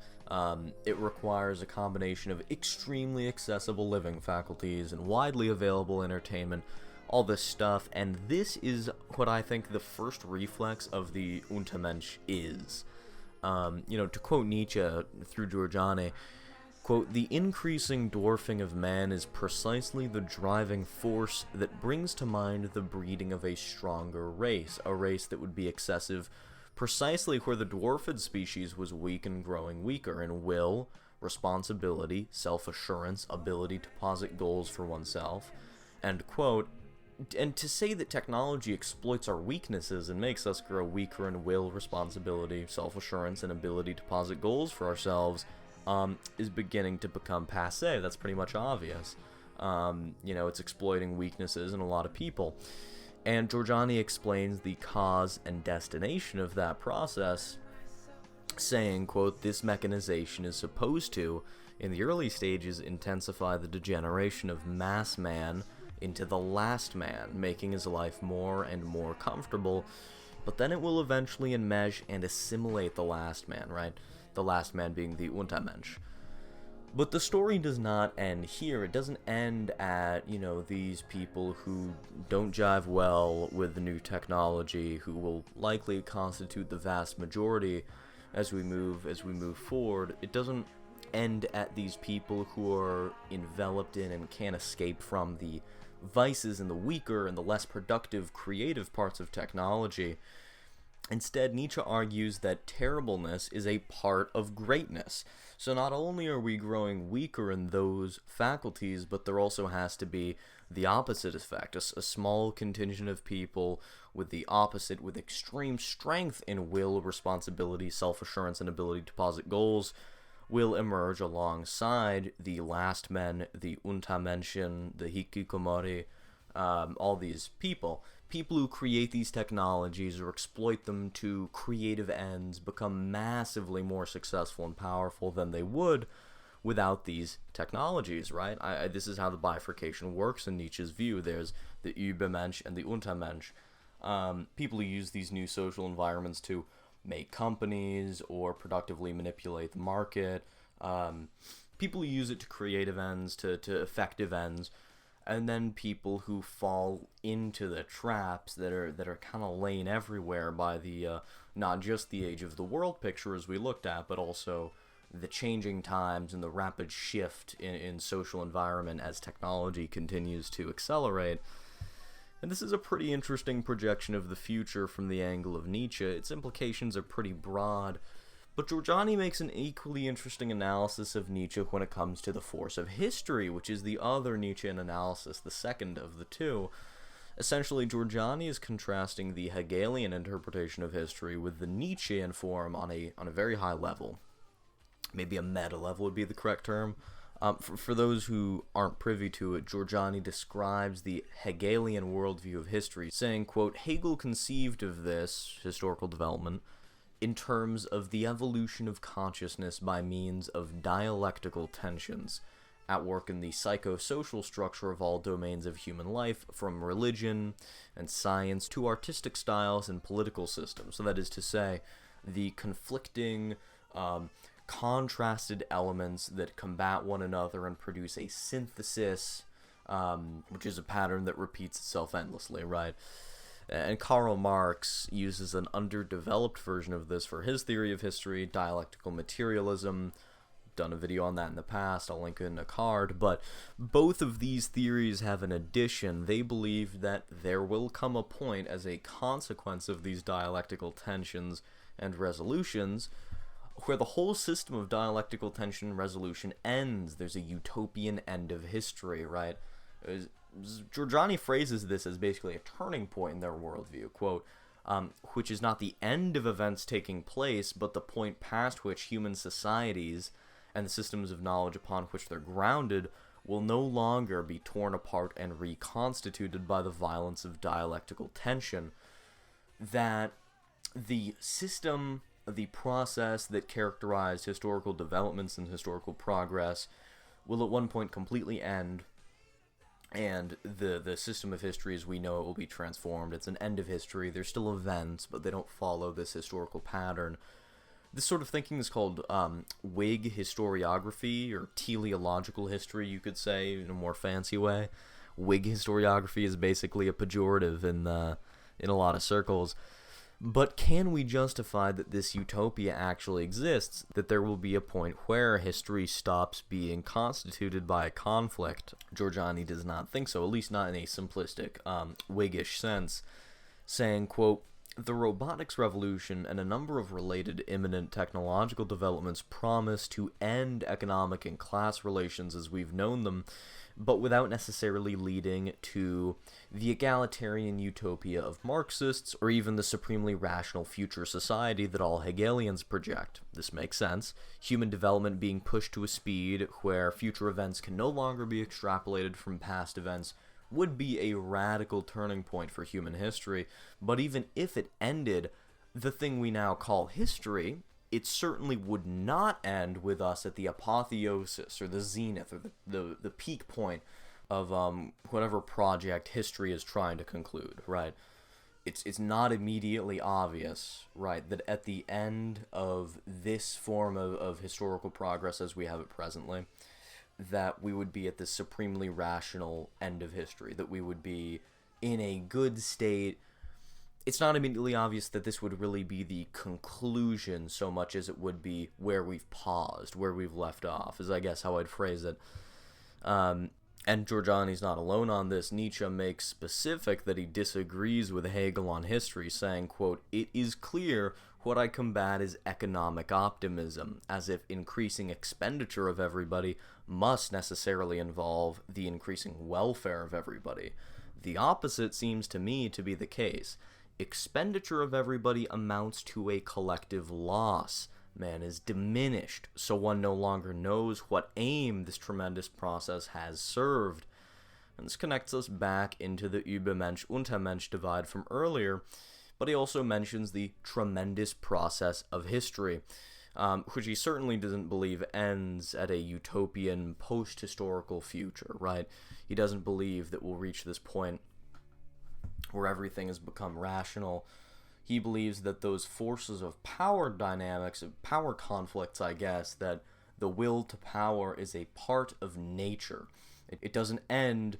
It requires a combination of extremely accessible living faculties and widely available entertainment, all this stuff, and this is what I think the first reflex of the Untermensch is. To quote Nietzsche through Jorjani, quote, "The increasing dwarfing of man is precisely the driving force that brings to mind the breeding of a stronger race, a race that would be excessive precisely where the dwarfed species was weak and growing weaker in will, responsibility, self-assurance, ability to posit goals for oneself," end quote. And to say that technology exploits our weaknesses and makes us grow weaker in will, responsibility, self-assurance, and ability to posit goals for ourselves is beginning to become passé. That's pretty much obvious. It's exploiting weaknesses in a lot of people. And Jorjani explains the cause and destination of that process, saying, quote, "This mechanization is supposed to, in the early stages, intensify the degeneration of mass man into the last man, making his life more and more comfortable, but then it will eventually enmesh and assimilate the last man, right? The last man being the Untermensch." But the story does not end here. It doesn't end at, these people who don't jive well with the new technology, who will likely constitute the vast majority as we move forward. It doesn't end at these people who are enveloped in and can't escape from the vices and the weaker and the less productive creative parts of technology. Instead, Nietzsche argues that terribleness is a part of greatness. So not only are we growing weaker in those faculties, but there also has to be the opposite effect. A small contingent of people with the opposite, with extreme strength in will, responsibility, self-assurance, and ability to posit goals, will emerge alongside the last men, the Untermenschen, the Hikikomori, all these people who create these technologies or exploit them to creative ends become massively more successful and powerful than they would without these technologies, right? This is how the bifurcation works in Nietzsche's view. There's the Übermensch and the Untermensch. People who use these new social environments to make companies or productively manipulate the market, people who use it to creative ends, to effective ends, and then people who fall into the traps that are kind of laying everywhere by the not just the age of the world picture as we looked at, but also the changing times and the rapid shift in social environment as technology continues to accelerate. And this is a pretty interesting projection of the future from the angle of Nietzsche. Its implications are pretty broad, but Jorjani makes an equally interesting analysis of Nietzsche when it comes to the force of history, which is the other Nietzschean analysis, the second of the two. Essentially, Jorjani is contrasting the Hegelian interpretation of history with the Nietzschean form on a very high level. Maybe a meta level would be the correct term. For those who aren't privy to it, Jorjani describes the Hegelian worldview of history, saying, quote, Hegel conceived of this, historical development, in terms of the evolution of consciousness by means of dialectical tensions, at work in the psychosocial structure of all domains of human life, from religion and science to artistic styles and political systems. So that is to say, the conflicting, contrasted elements that combat one another and produce a synthesis, which is a pattern that repeats itself endlessly, right? And Karl Marx uses an underdeveloped version of this for his theory of history, dialectical materialism. Done a video on that in the past, I'll link it in a card, but both of these theories have an addition. They believe that there will come a point as a consequence of these dialectical tensions and resolutions where the whole system of dialectical tension and resolution ends. There's a utopian end of history, right? Jorjani phrases this as basically a turning point in their worldview, quote, which is not the end of events taking place, but the point past which human societies and the systems of knowledge upon which they're grounded will no longer be torn apart and reconstituted by the violence of dialectical tension. That the system, the process that characterized historical developments and historical progress will at one point completely end, and the system of history as we know it will be transformed. It's an end of history. There's still events, but they don't follow this historical pattern. This sort of thinking is called Whig historiography, or teleological history, you could say, in a more fancy way. Whig historiography is basically a pejorative in a lot of circles. But can we justify that this utopia actually exists, that there will be a point where history stops being constituted by a conflict? Jorjani does not think so, at least not in a simplistic, Whiggish sense, saying, quote, the robotics revolution and a number of related imminent technological developments promise to end economic and class relations as we've known them, but without necessarily leading to the egalitarian utopia of Marxists or even the supremely rational future society that all Hegelians project. This makes sense. Human development being pushed to a speed where future events can no longer be extrapolated from past events would be a radical turning point for human history. But even if it ended the thing we now call history, it certainly would not end with us at the apotheosis or the zenith or the peak point of whatever project history is trying to conclude, right? It's not immediately obvious, right, that at the end of this form of historical progress as we have it presently, that we would be at this supremely rational end of history, that we would be in a good state. It's not immediately obvious that this would really be the conclusion so much as it would be where we've paused, where we've left off, is I guess how I'd phrase it. And Jorjani's not alone on this. Nietzsche makes specific that he disagrees with Hegel on history, saying, quote, it is clear what I combat is economic optimism, as if increasing expenditure of everybody must necessarily involve the increasing welfare of everybody. The opposite seems to me to be the case. Expenditure of everybody amounts to a collective loss. Man is diminished, so one no longer knows what aim this tremendous process has served. And this connects us back into the Übermensch-Untermensch divide from earlier, but he also mentions the tremendous process of history, which he certainly doesn't believe ends at a utopian post-historical future, right? He doesn't believe that we'll reach this point where everything has become rational. He believes that those forces of power dynamics, of power conflicts, I guess, that the will to power is a part of nature. It doesn't end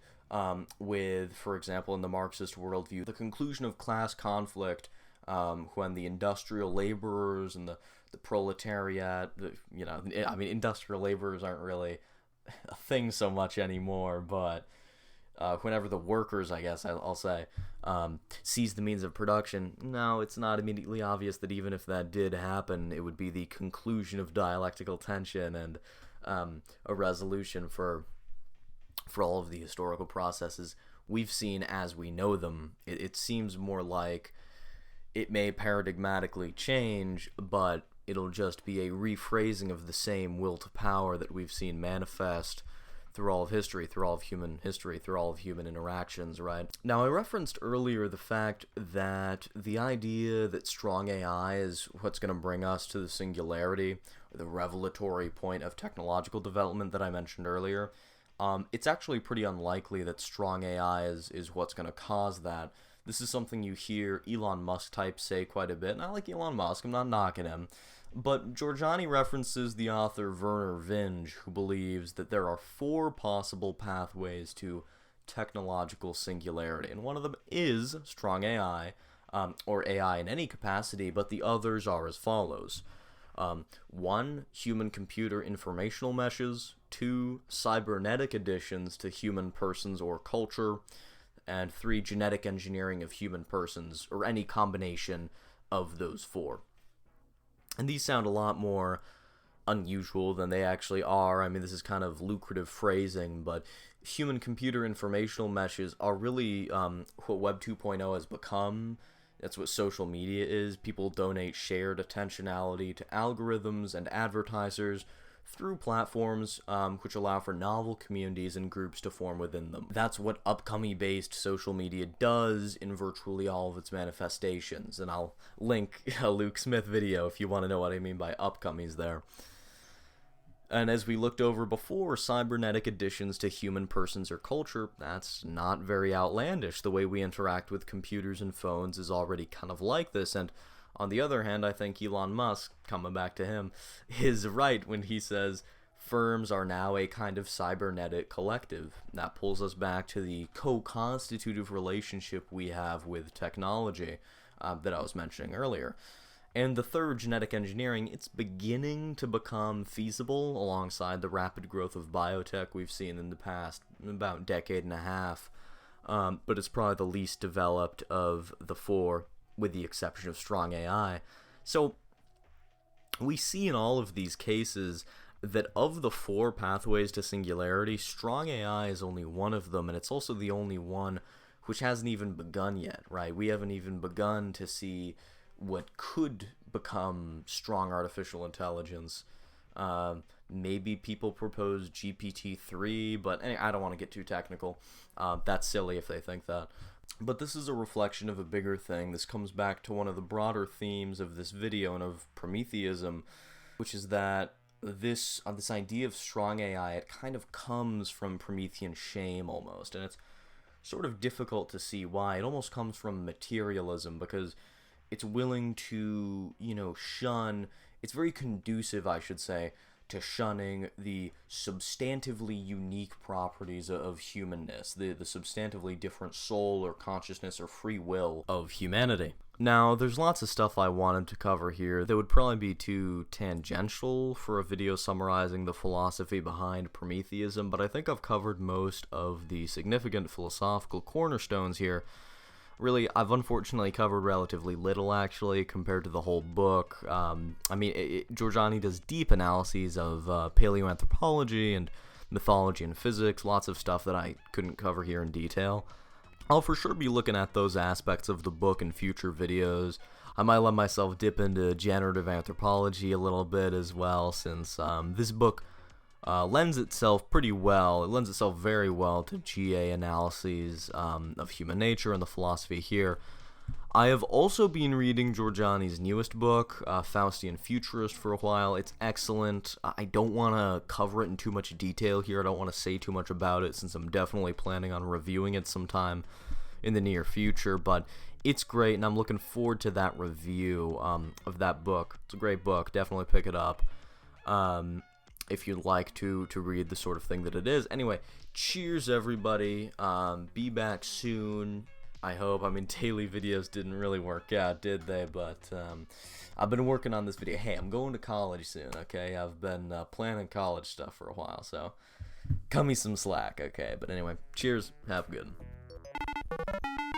with, for example, in the Marxist worldview, the conclusion of class conflict when the industrial laborers and the proletariat, industrial laborers aren't really a thing so much anymore, but whenever the workers, I guess I'll say, seize the means of production, no, it's not immediately obvious that even if that did happen, it would be the conclusion of dialectical tension and a resolution for all of the historical processes we've seen as we know them. It seems more like it may paradigmatically change, but it'll just be a rephrasing of the same will to power that we've seen manifest through all of history, through all of human history, through all of human interactions, right? Now, I referenced earlier the fact that the idea that strong AI is what's going to bring us to the singularity, or the revelatory point of technological development that I mentioned earlier. It's actually pretty unlikely that strong AI is what's going to cause that. This is something you hear Elon Musk types say quite a bit, and I like Elon Musk, I'm not knocking him. But Jorjani references the author Werner Vinge, who believes that there are 4 possible pathways to technological singularity, and one of them is strong AI, or AI in any capacity, but the others are as follows. 1. Human-computer informational meshes. 2. Cybernetic additions to human persons or culture. And 3. Genetic engineering of human persons, or any combination of those 4. And these sound a lot more unusual than they actually are. I mean, this is kind of lucrative phrasing, but human-computer informational meshes are really what Web 2.0 has become. That's what social media is. People donate shared attentionality to algorithms and advertisers through platforms which allow for novel communities and groups to form within them. That's what upcoming-based social media does in virtually all of its manifestations, and I'll link a Luke Smith video if you want to know what I mean by upcomies there. And as we looked over before, cybernetic additions to human persons or culture, that's not very outlandish. The way we interact with computers and phones is already kind of like this, and on the other hand, I think Elon Musk, coming back to him, is right when he says firms are now a kind of cybernetic collective. That pulls us back to the co-constitutive relationship we have with technology that I was mentioning earlier. And the third, genetic engineering, it's beginning to become feasible alongside the rapid growth of biotech we've seen in the past about decade and a half. But it's probably the least developed of the 4, with the exception of strong AI. So we see in all of these cases that of the 4 pathways to singularity, strong AI is only one of them, and it's also the only one which hasn't even begun yet, right? We haven't even begun to see what could become strong artificial intelligence. Maybe people propose GPT-3, but I don't want to get too technical. That's silly if they think that. But this is a reflection of a bigger thing. This comes back to one of the broader themes of this video and of Prometheism, which is that this idea of strong AI, it kind of comes from Promethean shame almost, and it's sort of difficult to see why. It almost comes from materialism, because it's willing to, shun, it's very conducive, I should say, to shunning the substantively unique properties of humanness, the substantively different soul or consciousness or free will of humanity. Now, there's lots of stuff I wanted to cover here that would probably be too tangential for a video summarizing the philosophy behind Prometheism, but I think I've covered most of the significant philosophical cornerstones here. Really, I've unfortunately covered relatively little, actually, compared to the whole book. Jorjani does deep analyses of paleoanthropology and mythology and physics, lots of stuff that I couldn't cover here in detail. I'll for sure be looking at those aspects of the book in future videos. I might let myself dip into generative anthropology a little bit as well, since this book lends itself very well to GA analyses of human nature and the philosophy here. I have also been reading Jorjani's newest book, Faustian Futurist, for a while. It's excellent. I don't want to cover it in too much detail here. I don't want to say too much about it, since I'm definitely planning on reviewing it sometime in the near future, but it's great, and I'm looking forward to that review of that book. It's a great book. Definitely pick it up if you'd like to read the sort of thing that it is. Anyway, cheers, everybody. Be back soon, I hope. I mean, daily videos didn't really work out, did they? But I've been working on this video. Hey, I'm going to college soon, okay? I've been planning college stuff for a while, so cut me some slack, okay? But anyway, cheers. Have a good one.